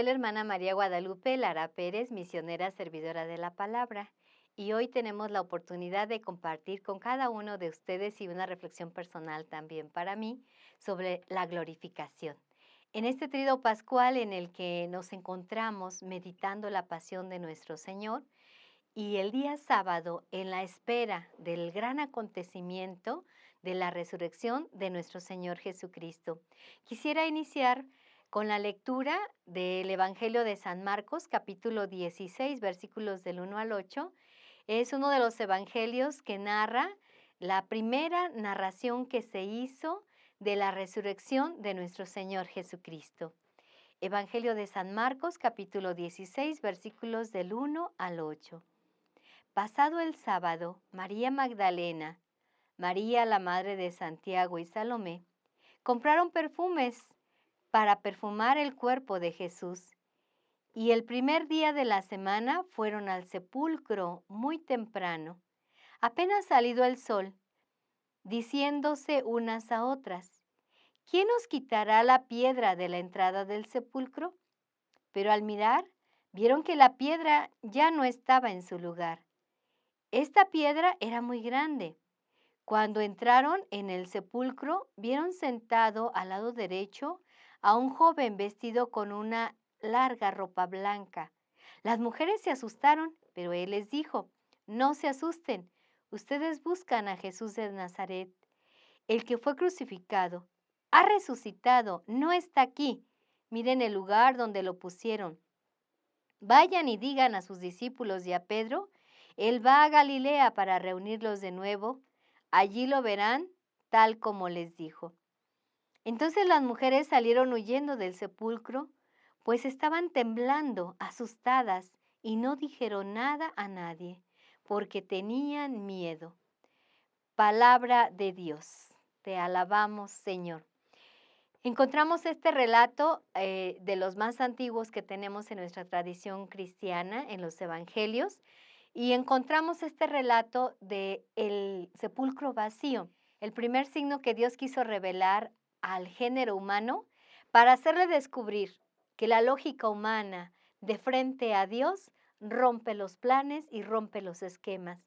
Soy la hermana María Guadalupe Lara Pérez, misionera servidora de la palabra, y hoy tenemos la oportunidad de compartir con cada uno de ustedes y una reflexión personal también para mí sobre la glorificación. En este tríodo pascual en el que nos encontramos meditando la pasión de nuestro Señor y el día sábado en la espera del gran acontecimiento de la resurrección de nuestro Señor Jesucristo. Quisiera iniciar con la lectura del Evangelio de San Marcos, capítulo 16, versículos del 1 al 8. Es uno de los evangelios que narra la primera narración que se hizo de la resurrección de nuestro Señor Jesucristo. Evangelio de San Marcos, capítulo 16, versículos del 1 al 8. Pasado el sábado, María Magdalena, María la madre de Santiago y Salomé, compraron perfumes para perfumar el cuerpo de Jesús. Y el primer día de la semana fueron al sepulcro muy temprano, apenas salido el sol, diciéndose unas a otras: ¿quién nos quitará la piedra de la entrada del sepulcro? Pero al mirar, vieron que la piedra ya no estaba en su lugar. Esta piedra era muy grande. Cuando entraron en el sepulcro, vieron sentado al lado derecho a un joven vestido con una larga ropa blanca. Las mujeres se asustaron, pero él les dijo: no se asusten, ustedes buscan a Jesús de Nazaret, el que fue crucificado. Ha resucitado, no está aquí. Miren el lugar donde lo pusieron. Vayan y digan a sus discípulos y a Pedro: él va a Galilea para reunirlos de nuevo. Allí lo verán, tal como les dijo. Entonces las mujeres salieron huyendo del sepulcro, pues estaban temblando, asustadas, y no dijeron nada a nadie, porque tenían miedo. Palabra de Dios. Te alabamos, Señor. Encontramos este relato de los más antiguos que tenemos en nuestra tradición cristiana, en los evangelios, y encontramos este relato del sepulcro vacío, el primer signo que Dios quiso revelar al género humano para hacerle descubrir que la lógica humana de frente a Dios rompe los planes y rompe los esquemas.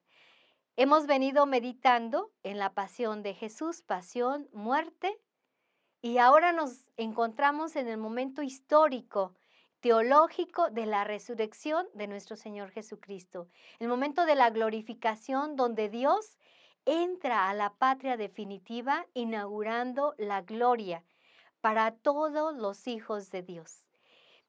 Hemos venido meditando en la pasión de Jesús, pasión, muerte, y ahora nos encontramos en el momento histórico, teológico de la resurrección de nuestro Señor Jesucristo, el momento de la glorificación donde Dios entra a la patria definitiva, inaugurando la gloria para todos los hijos de Dios.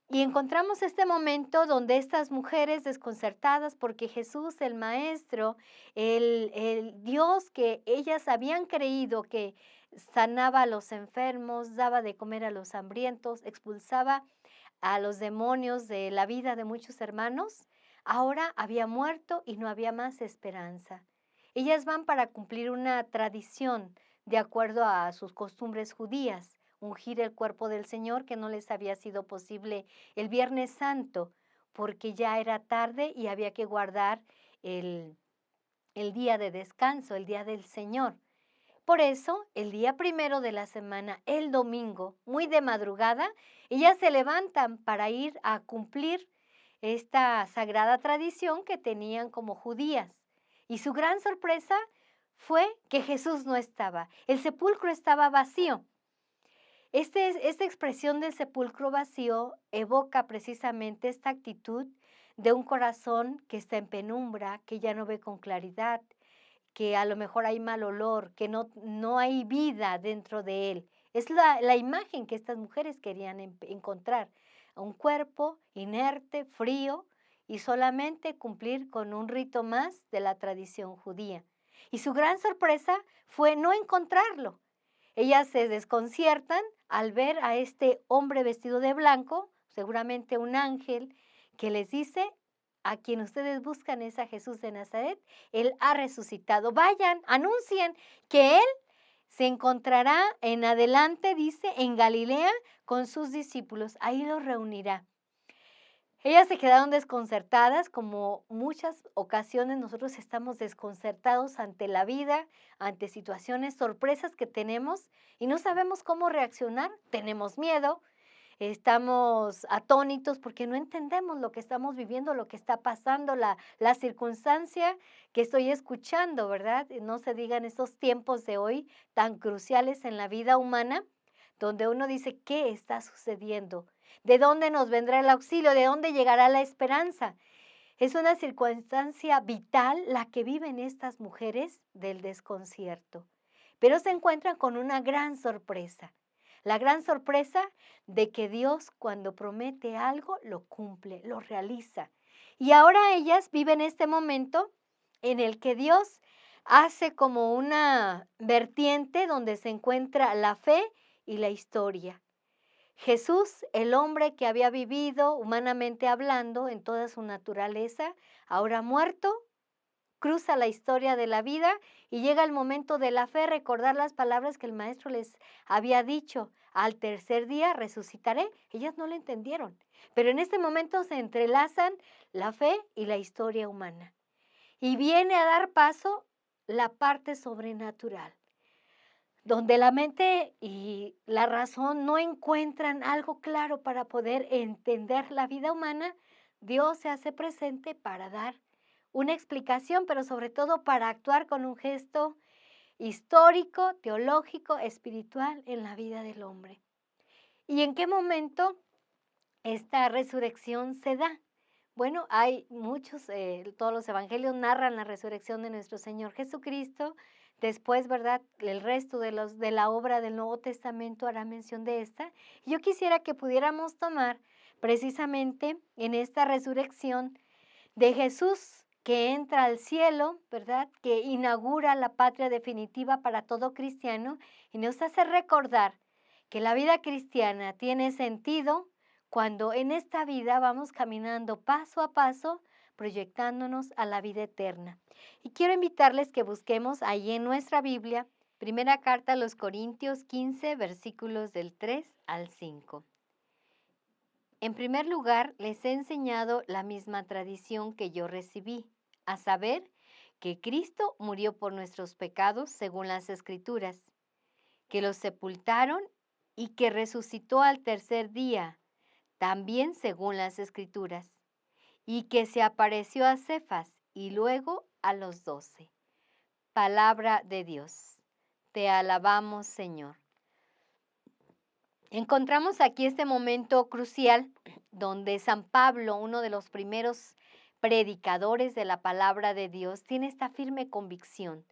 Y encontramos este momento donde estas mujeres desconcertadas porque Jesús, el Maestro, el Dios que ellas habían creído que sanaba a los enfermos, daba de comer a los hambrientos, expulsaba a los demonios de la vida de muchos hermanos, ahora había muerto y no había más esperanza. Ellas van para cumplir una tradición de acuerdo a sus costumbres judías, ungir el cuerpo del Señor, que no les había sido posible el Viernes Santo, porque ya era tarde y había que guardar el día de descanso, el día del Señor. Por eso, el día primero de la semana, el domingo, muy de madrugada, ellas se levantan para ir a cumplir esta sagrada tradición que tenían como judías. Y su gran sorpresa fue que Jesús no estaba. El sepulcro estaba vacío. Esta expresión del sepulcro vacío evoca precisamente esta actitud de un corazón que está en penumbra, que ya no ve con claridad, que a lo mejor hay mal olor, que no hay vida dentro de él. Es la imagen que estas mujeres querían encontrar, un cuerpo inerte, frío, y solamente cumplir con un rito más de la tradición judía. Y su gran sorpresa fue no encontrarlo. Ellas se desconciertan al ver a este hombre vestido de blanco, seguramente un ángel, que les dice: a quien ustedes buscan es a Jesús de Nazaret, Él ha resucitado. Vayan, anuncien que Él se encontrará en adelante, dice, en Galilea con sus discípulos, ahí los reunirá. Ellas se quedaron desconcertadas, como muchas ocasiones nosotros estamos desconcertados ante la vida, ante situaciones, sorpresas que tenemos y no sabemos cómo reaccionar, tenemos miedo. estamos atónitos porque no entendemos lo que estamos viviendo, lo que está pasando, la circunstancia que estoy escuchando, ¿verdad? Y no se digan estos tiempos de hoy tan cruciales en la vida humana, donde uno dice, ¿qué está sucediendo? ¿De dónde nos vendrá el auxilio? ¿De dónde llegará la esperanza? Es una circunstancia vital la que viven estas mujeres del desconcierto, pero se encuentran con una gran sorpresa. La gran sorpresa de que Dios cuando promete algo lo cumple, lo realiza. Y ahora ellas viven este momento en el que Dios hace como una vertiente donde se encuentra la fe y la historia. Jesús, el hombre que había vivido humanamente hablando en toda su naturaleza, ahora muerto, cruza la historia de la vida y llega el momento de la fe, recordar las palabras que el maestro les había dicho, al tercer día resucitaré. Ellas no lo entendieron, pero en este momento se entrelazan la fe y la historia humana. Y viene a dar paso la parte sobrenatural, donde la mente y la razón no encuentran algo claro para poder entender la vida humana. Dios se hace presente para dar una explicación, pero sobre todo para actuar con un gesto histórico, teológico, espiritual en la vida del hombre. ¿Y en qué momento esta resurrección se da? Bueno, hay muchos, todos los evangelios narran la resurrección de nuestro Señor Jesucristo. Después, ¿verdad? El resto de la obra del Nuevo Testamento hará mención de esta. Yo quisiera que pudiéramos tomar precisamente en esta resurrección de Jesús que entra al cielo, ¿verdad? Que inaugura la patria definitiva para todo cristiano y nos hace recordar que la vida cristiana tiene sentido cuando en esta vida vamos caminando paso a paso, proyectándonos a la vida eterna. Y quiero invitarles que busquemos ahí en nuestra Biblia, primera carta a los Corintios 15, versículos del 3 al 5. En primer lugar, les he enseñado la misma tradición que yo recibí, a saber, que Cristo murió por nuestros pecados según las Escrituras, que los sepultaron y que resucitó al tercer día, también según las Escrituras, y que se apareció a Cefas y luego a los 12. Palabra de Dios. Te alabamos, Señor. Encontramos aquí este momento crucial donde San Pablo, uno de los primeros predicadores de la palabra de Dios, tiene esta firme convicción.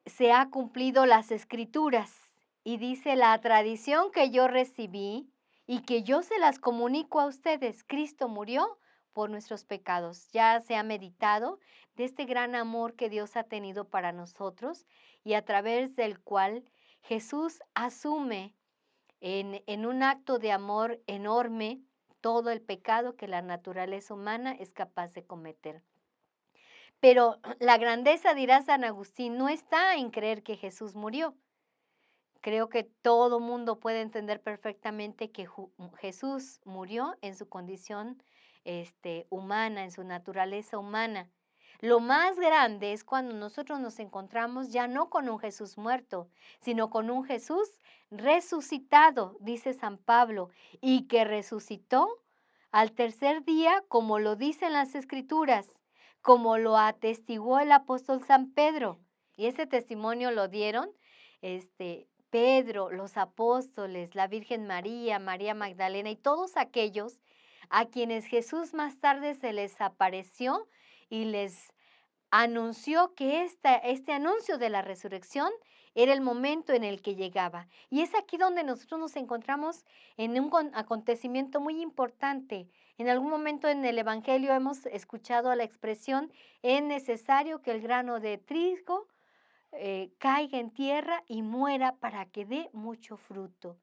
Se ha cumplido las Escrituras y dice la tradición que yo recibí y que yo se las comunico a ustedes. Cristo murió por nuestros pecados. Ya se ha meditado de este gran amor que Dios ha tenido para nosotros y a través del cual Jesús asume en un acto de amor enorme todo el pecado que la naturaleza humana es capaz de cometer. Pero la grandeza, dirá San Agustín, no está en creer que Jesús murió. Creo que todo mundo puede entender perfectamente que Jesús murió en su condición humana, en su naturaleza humana. Lo más grande es cuando nosotros nos encontramos ya no con un Jesús muerto, sino con un Jesús resucitado, dice San Pablo, y que resucitó al tercer día, como lo dicen las Escrituras, como lo atestiguó el apóstol San Pedro. Y ese testimonio lo dieron Pedro, los apóstoles, la Virgen María, María Magdalena y todos aquellos a quienes Jesús más tarde se les apareció y les anunció que este anuncio de la resurrección era el momento en el que llegaba. Y es aquí donde nosotros nos encontramos en un acontecimiento muy importante. En algún momento en el Evangelio hemos escuchado la expresión, es necesario que el grano de trigo caiga en tierra y muera para que dé mucho fruto.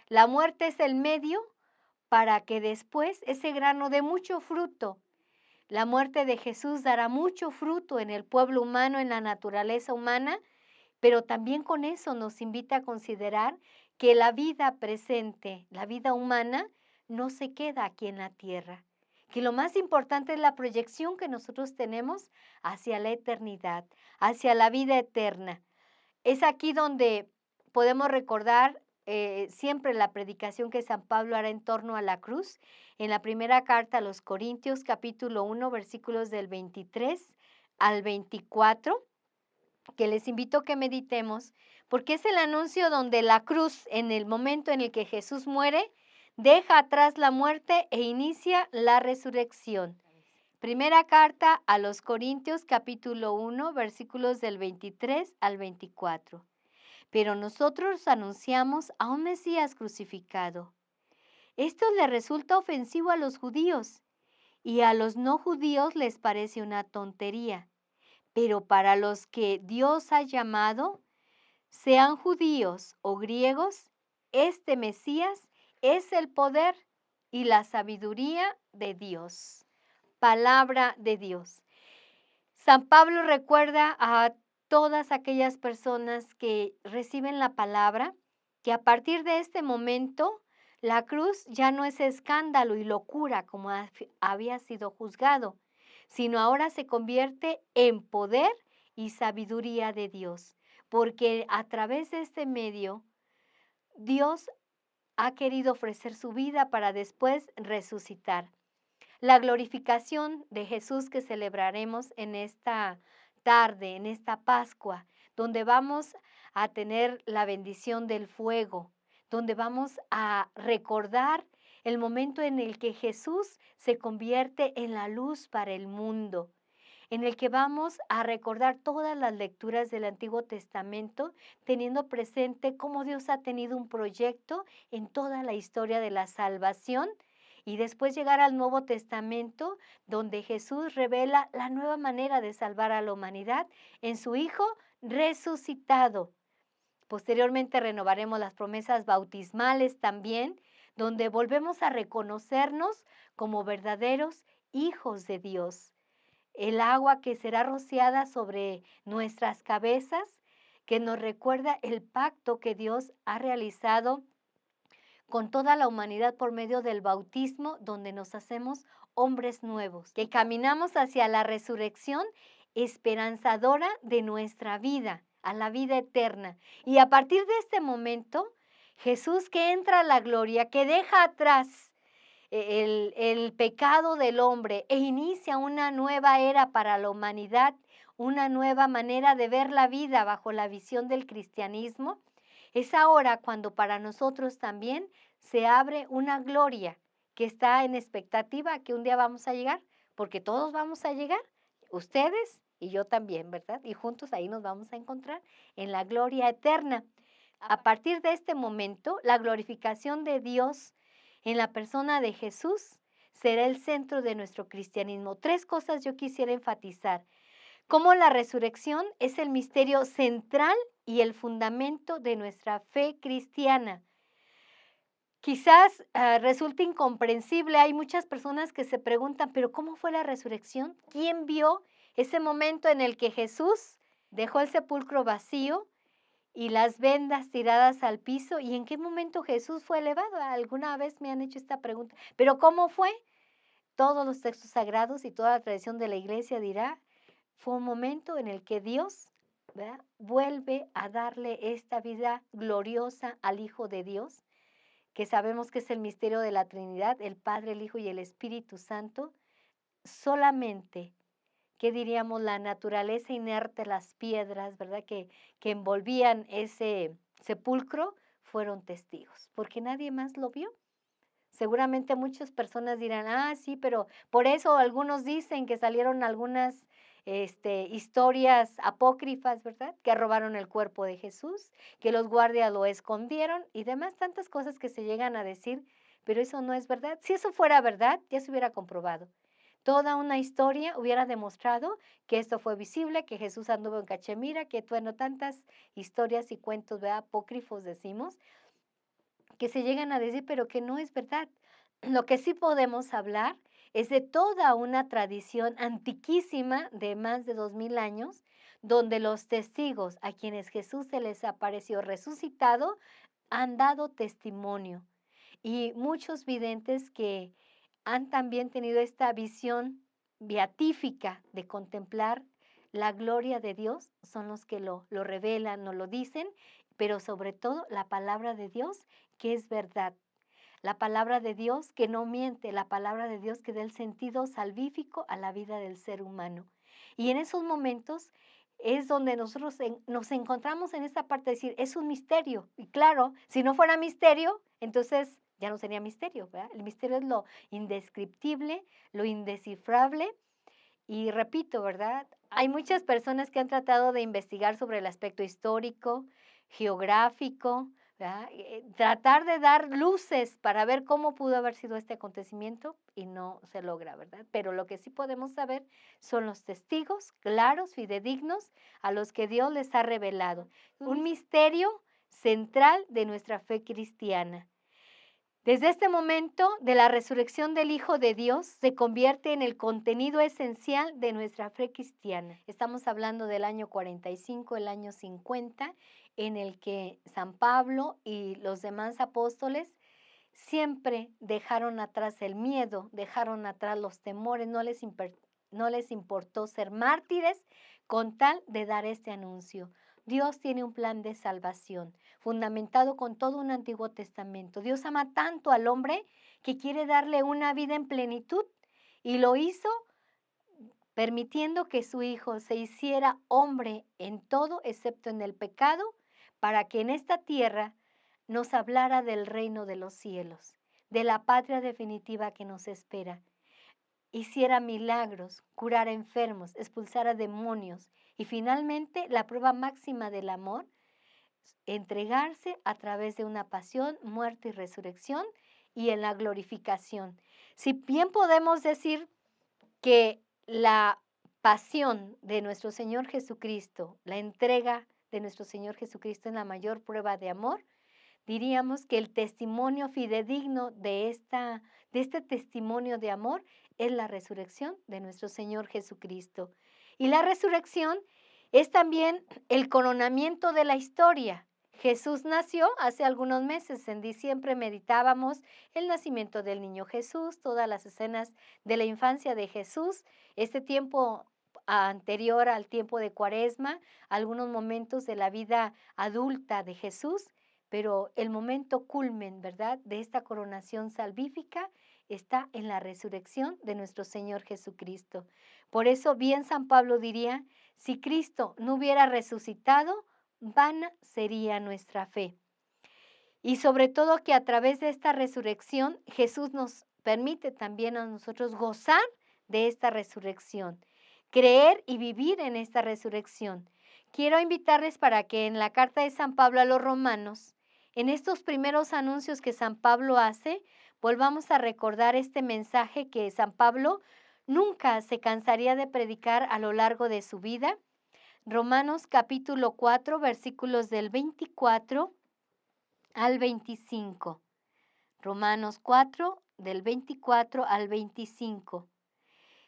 La muerte es el medio para que después ese grano dé mucho fruto. La muerte de Jesús dará mucho fruto en el pueblo humano, en la naturaleza humana, pero también con eso nos invita a considerar que la vida presente, la vida humana, no se queda aquí en la tierra, que lo más importante es la proyección que nosotros tenemos hacia la eternidad, hacia la vida eterna. Es aquí donde podemos recordar siempre la predicación que San Pablo hará en torno a la cruz. En la primera carta a los Corintios, capítulo 1, versículos del 23 al 24, que les invito a que meditemos, porque es el anuncio donde la cruz, en el momento en el que Jesús muere, deja atrás la muerte e inicia la resurrección. Primera carta a los Corintios, capítulo 1, versículos del 23 al 24. Pero nosotros anunciamos a un Mesías crucificado. Esto le resulta ofensivo a los judíos y a los no judíos les parece una tontería. Pero para los que Dios ha llamado, sean judíos o griegos, este Mesías es el poder y la sabiduría de Dios. Palabra de Dios. San Pablo recuerda a todas aquellas personas que reciben la palabra, que a partir de este momento la cruz ya no es escándalo y locura como había sido juzgado, sino ahora se convierte en poder y sabiduría de Dios, porque a través de este medio Dios ha querido ofrecer su vida para después resucitar. La glorificación de Jesús que celebraremos en esta tarde, en esta Pascua, donde vamos a tener la bendición del fuego, donde vamos a recordar el momento en el que Jesús se convierte en la luz para el mundo, en el que vamos a recordar todas las lecturas del Antiguo Testamento, teniendo presente cómo Dios ha tenido un proyecto en toda la historia de la salvación, y después llegar al Nuevo Testamento, donde Jesús revela la nueva manera de salvar a la humanidad en su Hijo resucitado. Posteriormente renovaremos las promesas bautismales también, donde volvemos a reconocernos como verdaderos hijos de Dios. El agua que será rociada sobre nuestras cabezas, que nos recuerda el pacto que Dios ha realizado con toda la humanidad por medio del bautismo, donde nos hacemos hombres nuevos, que caminamos hacia la resurrección esperanzadora de nuestra vida, a la vida eterna. Y a partir de este momento, Jesús que entra a la gloria, que deja atrás el pecado del hombre e inicia una nueva era para la humanidad, una nueva manera de ver la vida bajo la visión del cristianismo, es ahora cuando para nosotros también se abre una gloria que está en expectativa que un día vamos a llegar, porque todos vamos a llegar, ustedes y yo también, ¿verdad? Y juntos ahí nos vamos a encontrar en la gloria eterna. A partir de este momento, la glorificación de Dios en la persona de Jesús será el centro de nuestro cristianismo. Tres cosas yo quisiera enfatizar. Cómo la resurrección es el misterio central y el fundamento de nuestra fe cristiana. Quizás resulte incomprensible, hay muchas personas que se preguntan, pero ¿cómo fue la resurrección? ¿Quién vio ese momento en el que Jesús dejó el sepulcro vacío y las vendas tiradas al piso? ¿Y en qué momento Jesús fue elevado? Alguna vez me han hecho esta pregunta, ¿pero cómo fue? Todos los textos sagrados y toda la tradición de la iglesia dirá, fue un momento en el que Dios, ¿verdad?, vuelve a darle esta vida gloriosa al Hijo de Dios, que sabemos que es el misterio de la Trinidad, el Padre, el Hijo y el Espíritu Santo. Solamente, ¿qué diríamos? La naturaleza inerte, las piedras, ¿verdad?, que envolvían ese sepulcro, fueron testigos, porque nadie más lo vio. Seguramente muchas personas dirán, sí, pero por eso algunos dicen que salieron algunas historias apócrifas, ¿verdad?, que robaron el cuerpo de Jesús, que los guardias lo escondieron y demás tantas cosas que se llegan a decir, pero eso no es verdad. Si eso fuera verdad, ya se hubiera comprobado. Toda una historia hubiera demostrado que esto fue visible, que Jesús anduvo en Cachemira, que bueno, tantas historias y cuentos, ¿verdad?, apócrifos decimos, que se llegan a decir, pero que no es verdad. Lo que sí podemos hablar es de toda una tradición antiquísima de más de 2000 años, donde los testigos a quienes Jesús se les apareció resucitado han dado testimonio. Y muchos videntes que han también tenido esta visión beatífica de contemplar la gloria de Dios son los que lo revelan, nos lo dicen, pero sobre todo la palabra de Dios que es verdad. La palabra de Dios que no miente, la palabra de Dios que da el sentido salvífico a la vida del ser humano. Y en esos momentos es donde nosotros nos encontramos en esta parte de decir, es un misterio. Y claro, si no fuera misterio, entonces ya no sería misterio, ¿verdad? El misterio es lo indescriptible, lo indescifrable. Y repito, ¿verdad? Hay muchas personas que han tratado de investigar sobre el aspecto histórico, geográfico, ¿verdad? Tratar de dar luces para ver cómo pudo haber sido este acontecimiento y no se logra, ¿verdad? Pero lo que sí podemos saber son los testigos claros, fidedignos, a los que Dios les ha revelado. Un misterio central de nuestra fe cristiana. Desde este momento de la resurrección del Hijo de Dios se convierte en el contenido esencial de nuestra fe cristiana. Estamos hablando del año 45, el año 50, en el que San Pablo y los demás apóstoles siempre dejaron atrás el miedo, dejaron atrás los temores, no les importó ser mártires con tal de dar este anuncio. Dios tiene un plan de salvación, fundamentado con todo un Antiguo Testamento. Dios ama tanto al hombre que quiere darle una vida en plenitud y lo hizo permitiendo que su Hijo se hiciera hombre en todo excepto en el pecado, para que en esta tierra nos hablara del reino de los cielos, de la patria definitiva que nos espera. Hiciera milagros, curara enfermos, expulsara demonios y finalmente la prueba máxima del amor, entregarse a través de una pasión, muerte y resurrección y en la glorificación. Si bien podemos decir que la pasión de nuestro Señor Jesucristo, la entrega de nuestro Señor Jesucristo es la mayor prueba de amor, diríamos que el testimonio fidedigno de este testimonio de amor es la resurrección de nuestro Señor Jesucristo. Y la resurrección es también el coronamiento de la historia. Jesús nació hace algunos meses, en diciembre meditábamos el nacimiento del niño Jesús, todas las escenas de la infancia de Jesús, este tiempo anterior al tiempo de Cuaresma, algunos momentos de la vida adulta de Jesús, pero el momento culmen, ¿verdad?, de esta coronación salvífica está en la resurrección de nuestro Señor Jesucristo. Por eso bien San Pablo diría, si Cristo no hubiera resucitado, vana sería nuestra fe. Y sobre todo que a través de esta resurrección, Jesús nos permite también a nosotros gozar de esta resurrección, creer y vivir en esta resurrección. Quiero invitarles para que en la carta de San Pablo a los romanos, en estos primeros anuncios que San Pablo hace, volvamos a recordar este mensaje que San Pablo nunca se cansaría de predicar a lo largo de su vida. Romanos capítulo 4, versículos del 24 al 25. Romanos 4, del 24 al 25.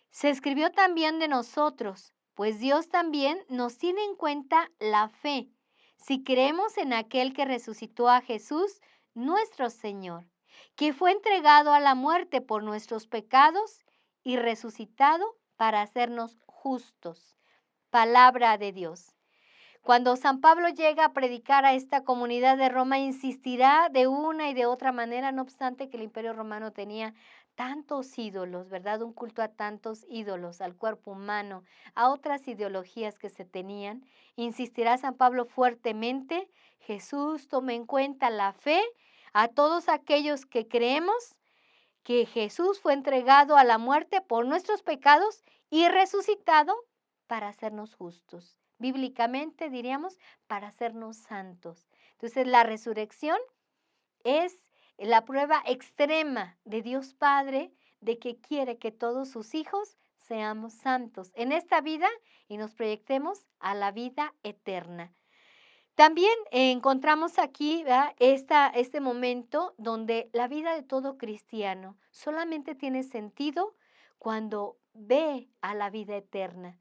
Se escribió también de nosotros, pues Dios también nos tiene en cuenta la fe, si creemos en aquel que resucitó a Jesús, nuestro Señor, que fue entregado a la muerte por nuestros pecados y resucitado para hacernos justos. Palabra de Dios. Cuando San Pablo llega a predicar a esta comunidad de Roma, insistirá de una y de otra manera, no obstante que el Imperio Romano tenía tantos ídolos, ¿verdad? Un culto a tantos ídolos, al cuerpo humano, a otras ideologías que se tenían. Insistirá San Pablo fuertemente, Jesús toma en cuenta la fe a todos aquellos que creemos que Jesús fue entregado a la muerte por nuestros pecados y resucitado para hacernos justos. Bíblicamente diríamos para hacernos santos. Entonces la resurrección es la prueba extrema de Dios Padre de que quiere que todos sus hijos seamos santos en esta vida y nos proyectemos a la vida eterna. También encontramos aquí, ¿verdad?, este momento donde la vida de todo cristiano solamente tiene sentido cuando ve a la vida eterna.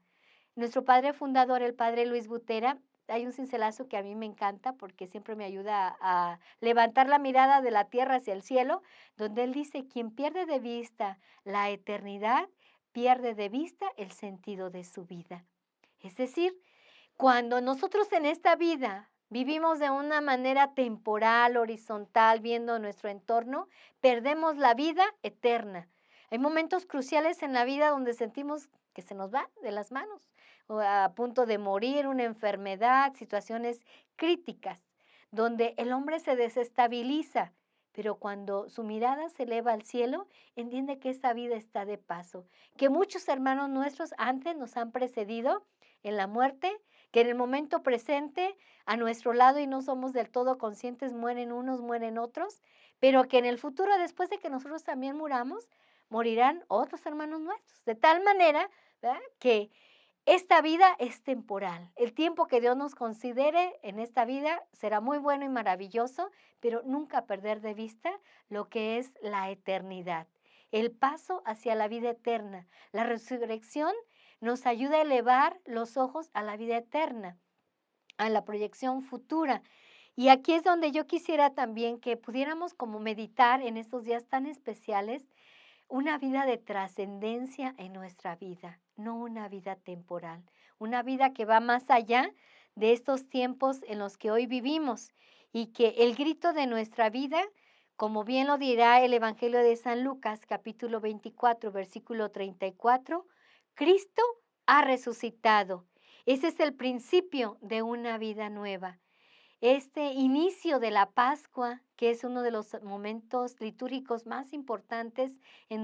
Nuestro padre fundador, el padre Luis Butera, hay un cincelazo que a mí me encanta porque siempre me ayuda a levantar la mirada de la tierra hacia el cielo, donde él dice, quien pierde de vista la eternidad, pierde de vista el sentido de su vida. Es decir, cuando nosotros en esta vida vivimos de una manera temporal, horizontal, viendo nuestro entorno, perdemos la vida eterna. Hay momentos cruciales en la vida donde sentimos que se nos va de las manos, o a punto de morir, una enfermedad, situaciones críticas, donde el hombre se desestabiliza, pero cuando su mirada se eleva al cielo, entiende que esta vida está de paso, que muchos hermanos nuestros antes nos han precedido en la muerte, que en el momento presente a nuestro lado y no somos del todo conscientes, mueren unos, mueren otros, pero que en el futuro, después de que nosotros también muramos, morirán otros hermanos nuestros. De tal manera, ¿verdad?, que esta vida es temporal. El tiempo que Dios nos considere en esta vida será muy bueno y maravilloso, pero nunca perder de vista lo que es la eternidad, el paso hacia la vida eterna. La resurrección nos ayuda a elevar los ojos a la vida eterna, a la proyección futura. Y aquí es donde yo quisiera también que pudiéramos como meditar en estos días tan especiales, una vida de trascendencia en nuestra vida, no una vida temporal, una vida que va más allá de estos tiempos en los que hoy vivimos y que el grito de nuestra vida, como bien lo dirá el Evangelio de San Lucas, capítulo 24, versículo 34, Cristo ha resucitado. Ese es el principio de una vida nueva. Este inicio de la Pascua, que es uno de los momentos litúrgicos más importantes en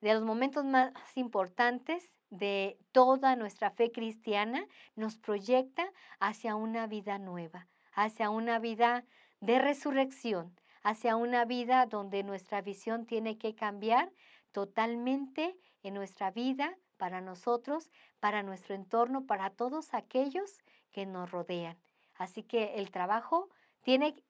de los momentos más importantes de toda nuestra fe cristiana, nos proyecta hacia una vida nueva, hacia una vida de resurrección, hacia una vida donde nuestra visión tiene que cambiar totalmente en nuestra vida, para nosotros, para nuestro entorno, para todos aquellos que nos rodean. Así que el trabajo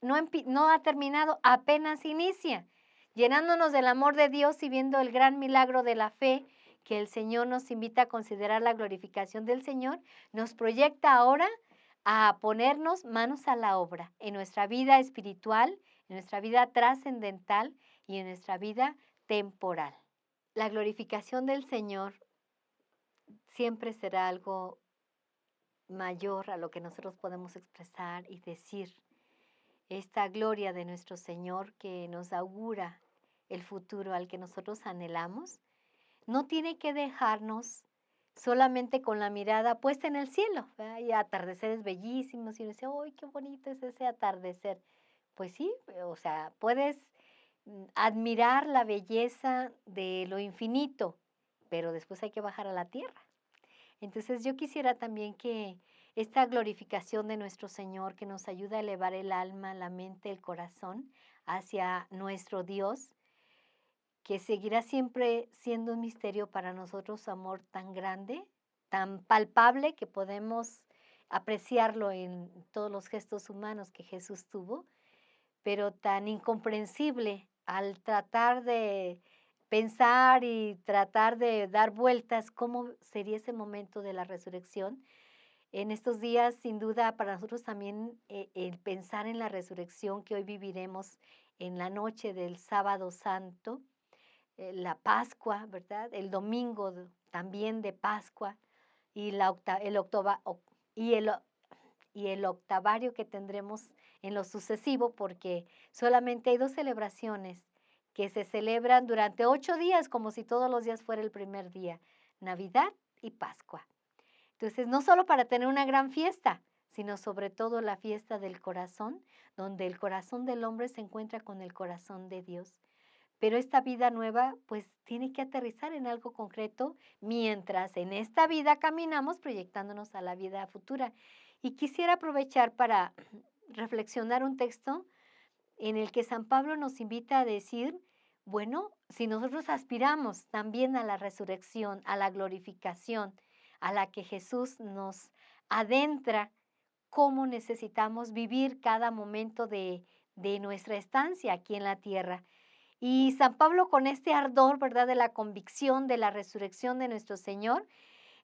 no ha terminado, apenas inicia, llenándonos del amor de Dios y viendo el gran milagro de la fe que el Señor nos invita a considerar la glorificación del Señor, nos proyecta ahora a ponernos manos a la obra en nuestra vida espiritual, en nuestra vida trascendental y en nuestra vida temporal. La glorificación del Señor siempre será algo mayor a lo que nosotros podemos expresar y decir. Esta gloria de nuestro Señor que nos augura el futuro al que nosotros anhelamos, no tiene que dejarnos solamente con la mirada puesta en el cielo, ¿verdad? Hay atardeceres bellísimos y uno dice, ¡ay, qué bonito es ese atardecer! Pues sí, o sea, puedes admirar la belleza de lo infinito, pero después hay que bajar a la tierra. Entonces yo quisiera también que esta glorificación de nuestro Señor, que nos ayuda a elevar el alma, la mente, el corazón hacia nuestro Dios, que seguirá siempre siendo un misterio para nosotros, su amor tan grande, tan palpable que podemos apreciarlo en todos los gestos humanos que Jesús tuvo, pero tan incomprensible al tratar de pensar y tratar de dar vueltas cómo sería ese momento de la resurrección. En estos días, sin duda, para nosotros también el pensar en la resurrección que hoy viviremos en la noche del Sábado Santo, la Pascua, ¿verdad? El domingo también de Pascua y, y el y el octavario que tendremos en lo sucesivo, porque solamente hay 2 celebraciones que se celebran durante 8 días, como si todos los días fuera el primer día, Navidad y Pascua. Entonces, no solo para tener una gran fiesta, sino sobre todo la fiesta del corazón, donde el corazón del hombre se encuentra con el corazón de Dios. Pero esta vida nueva, pues, tiene que aterrizar en algo concreto, mientras en esta vida caminamos proyectándonos a la vida futura. Y quisiera aprovechar para reflexionar un texto en el que San Pablo nos invita a decir, bueno, si nosotros aspiramos también a la resurrección, a la glorificación, a la que Jesús nos adentra, ¿cómo necesitamos vivir cada momento de nuestra estancia aquí en la tierra? Y San Pablo, con este ardor, ¿verdad?, de la convicción de la resurrección de nuestro Señor,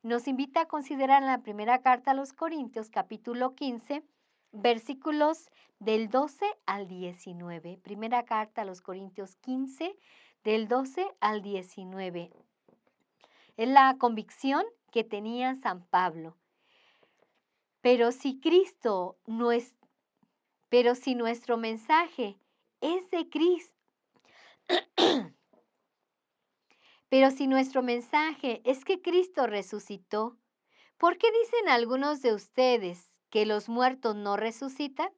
nos invita a considerar en la primera carta a los Corintios, capítulo 15, versículos del 12 al 19. Primera carta a los Corintios 15, del 12 al 19. Es la convicción que tenía San Pablo. Pero si Cristo no es, pero si nuestro mensaje es de Cristo, pero si nuestro mensaje es que Cristo resucitó, ¿por qué dicen algunos de ustedes que los muertos no resucitan?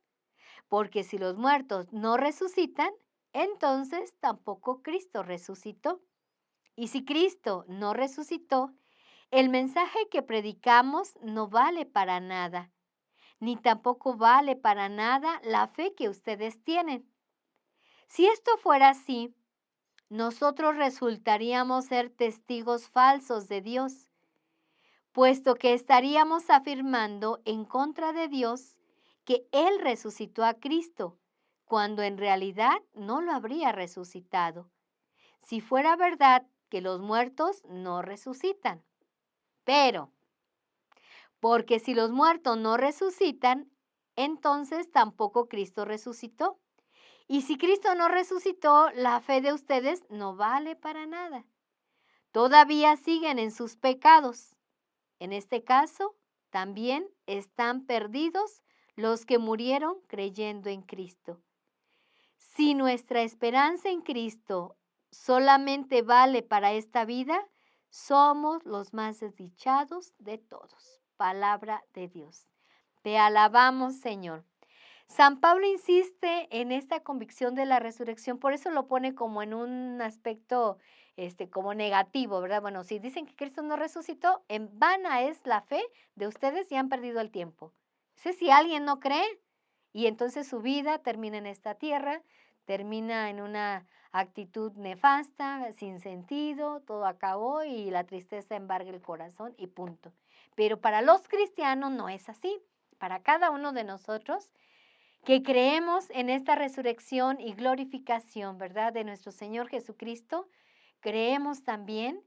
Porque si los muertos no resucitan, entonces tampoco Cristo resucitó. Y si Cristo no resucitó, el mensaje que predicamos no vale para nada, ni tampoco vale para nada la fe que ustedes tienen. Si esto fuera así, nosotros resultaríamos ser testigos falsos de Dios, puesto que estaríamos afirmando en contra de Dios que Él resucitó a Cristo, cuando en realidad no lo habría resucitado, si fuera verdad que los muertos no resucitan. Pero, porque si los muertos no resucitan, entonces tampoco Cristo resucitó. Y si Cristo no resucitó, la fe de ustedes no vale para nada. Todavía siguen en sus pecados. En este caso, también están perdidos los que murieron creyendo en Cristo. Si nuestra esperanza en Cristo solamente vale para esta vida, somos los más desdichados de todos. Palabra de Dios. Te alabamos, Señor. San Pablo insiste en esta convicción de la resurrección, por eso lo pone como en un aspecto como negativo, ¿verdad? Bueno, si dicen que Cristo no resucitó, en vana es la fe de ustedes y han perdido el tiempo. Si alguien no cree y entonces su vida termina en esta tierra, termina en una actitud nefasta, sin sentido, todo acabó y la tristeza embarga el corazón y punto. Pero para los cristianos no es así. Para cada uno de nosotros que creemos en esta resurrección y glorificación, ¿verdad?, de nuestro Señor Jesucristo, creemos también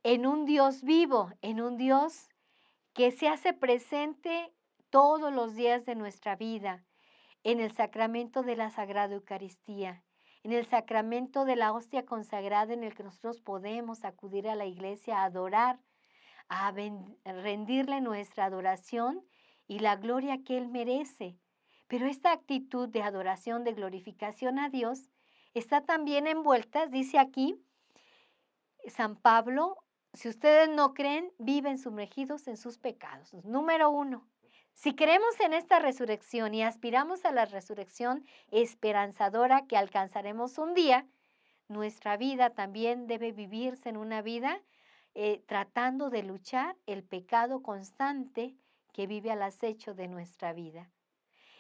en un Dios vivo, en un Dios que se hace presente todos los días de nuestra vida, en el sacramento de la Sagrada Eucaristía, en el sacramento de la hostia consagrada en el que nosotros podemos acudir a la iglesia a adorar, a rendirle nuestra adoración y la gloria que Él merece. Pero esta actitud de adoración, de glorificación a Dios, está también envuelta, dice aquí San Pablo, si ustedes no creen, viven sumergidos en sus pecados. Número 1, si creemos en esta resurrección y aspiramos a la resurrección esperanzadora que alcanzaremos un día, nuestra vida también debe vivirse en una vida tratando de luchar el pecado constante que vive al acecho de nuestra vida.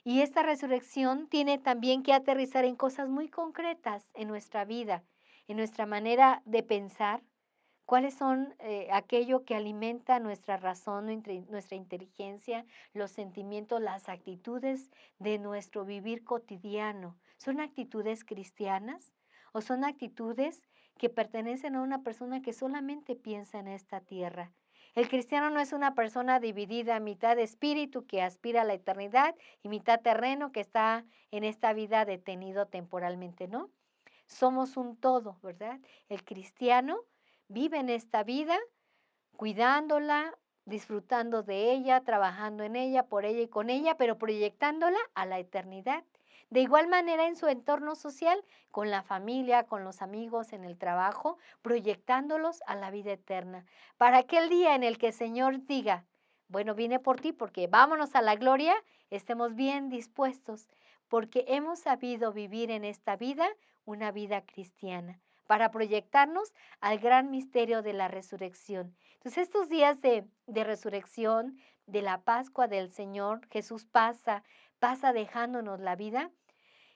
Y esta resurrección tiene también que aterrizar en cosas muy concretas en nuestra vida, en nuestra manera de pensar, cuáles son aquello que alimenta nuestra razón, nuestra inteligencia, los sentimientos, las actitudes de nuestro vivir cotidiano. ¿Son actitudes cristianas o son actitudes que pertenecen a una persona que solamente piensa en esta tierra? El cristiano no es una persona dividida, mitad espíritu que aspira a la eternidad y mitad terreno que está en esta vida detenido temporalmente, ¿no? Somos un todo, ¿verdad? El cristiano vive en esta vida cuidándola, disfrutando de ella, trabajando en ella, por ella y con ella, pero proyectándola a la eternidad. De igual manera en su entorno social, con la familia, con los amigos, en el trabajo, proyectándolos a la vida eterna. Para aquel día en el que el Señor diga, bueno, vine por ti porque vámonos a la gloria, estemos bien dispuestos, porque hemos sabido vivir en esta vida una vida cristiana, para proyectarnos al gran misterio de la resurrección. Entonces, estos días de resurrección, de la Pascua del Señor, Jesús pasa dejándonos la vida,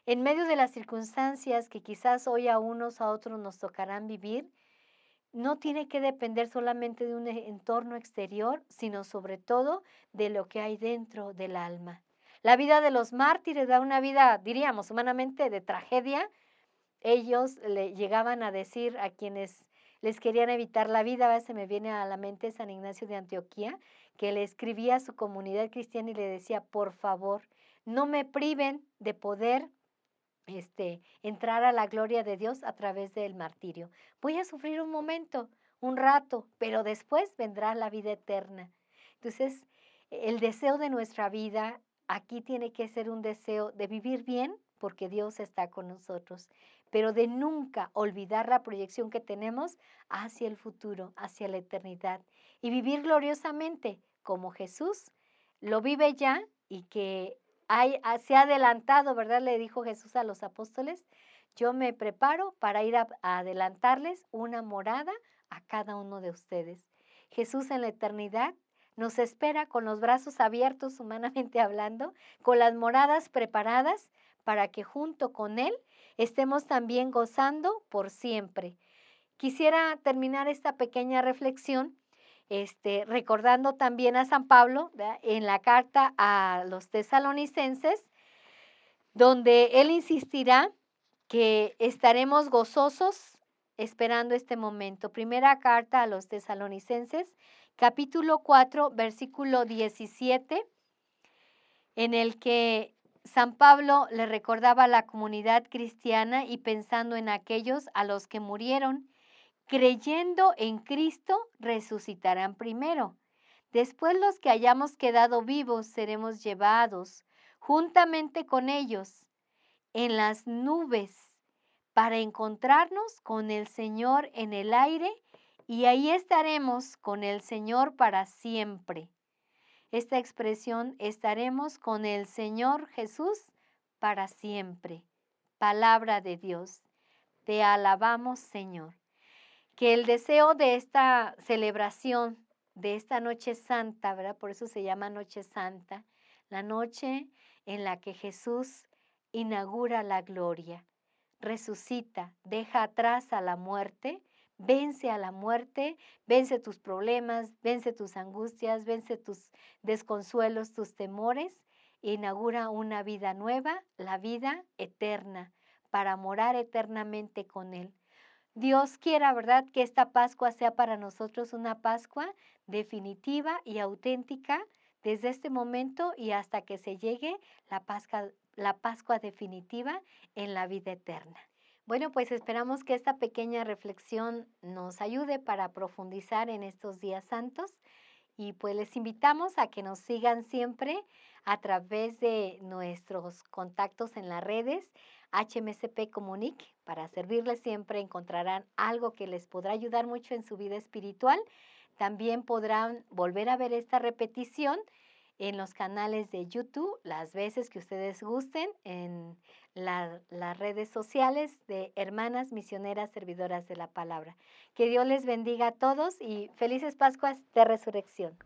en medio de las circunstancias que quizás hoy a unos a otros nos tocarán vivir, no tiene que depender solamente de un entorno exterior, sino sobre todo de lo que hay dentro del alma. La vida de los mártires da una vida, diríamos, humanamente de tragedia. Ellos le llegaban a decir a quienes les querían evitar la vida, a veces se me viene a la mente San Ignacio de Antioquía, que le escribía a su comunidad cristiana y le decía, por favor, no me priven de poder entrar a la gloria de Dios a través del martirio. Voy a sufrir un momento, un rato, pero después vendrá la vida eterna. Entonces, el deseo de nuestra vida aquí tiene que ser un deseo de vivir bien, porque Dios está con nosotros, pero de nunca olvidar la proyección que tenemos hacia el futuro, hacia la eternidad, y vivir gloriosamente como Jesús lo vive ya y que se ha adelantado, ¿verdad? Le dijo Jesús a los apóstoles, yo me preparo para ir a adelantarles una morada a cada uno de ustedes. Jesús en la eternidad nos espera con los brazos abiertos, humanamente hablando, con las moradas preparadas para que junto con Él estemos también gozando por siempre. Quisiera terminar esta pequeña reflexión recordando también a San Pablo, ¿verdad? En la carta a los tesalonicenses, donde él insistirá que estaremos gozosos esperando este momento. Primera carta a los tesalonicenses, capítulo 4, versículo 17, en el que San Pablo le recordaba a la comunidad cristiana y pensando en aquellos a los que murieron, creyendo en Cristo, resucitarán primero. Después los que hayamos quedado vivos seremos llevados juntamente con ellos en las nubes para encontrarnos con el Señor en el aire y ahí estaremos con el Señor para siempre. Esta expresión, estaremos con el Señor Jesús para siempre. Palabra de Dios. Te alabamos, Señor. Que el deseo de esta celebración, de esta noche santa, ¿verdad? Por eso se llama noche santa, la noche en la que Jesús inaugura la gloria, resucita, deja atrás a la muerte, vence a la muerte, vence tus problemas, vence tus angustias, vence tus desconsuelos, tus temores, e inaugura una vida nueva, la vida eterna, para morar eternamente con Él. Dios quiera, ¿verdad?, que esta Pascua sea para nosotros una Pascua definitiva y auténtica desde este momento y hasta que se llegue la Pascua definitiva en la vida eterna. Bueno, pues esperamos que esta pequeña reflexión nos ayude para profundizar en estos días santos y pues les invitamos a que nos sigan siempre a través de nuestros contactos en las redes, HMCP Comunic. Para servirles siempre encontrarán algo que les podrá ayudar mucho en su vida espiritual. También podrán volver a ver esta repetición en los canales de YouTube, las veces que ustedes gusten, en las redes sociales de Hermanas Misioneras Servidoras de la Palabra. Que Dios les bendiga a todos y felices Pascuas de Resurrección.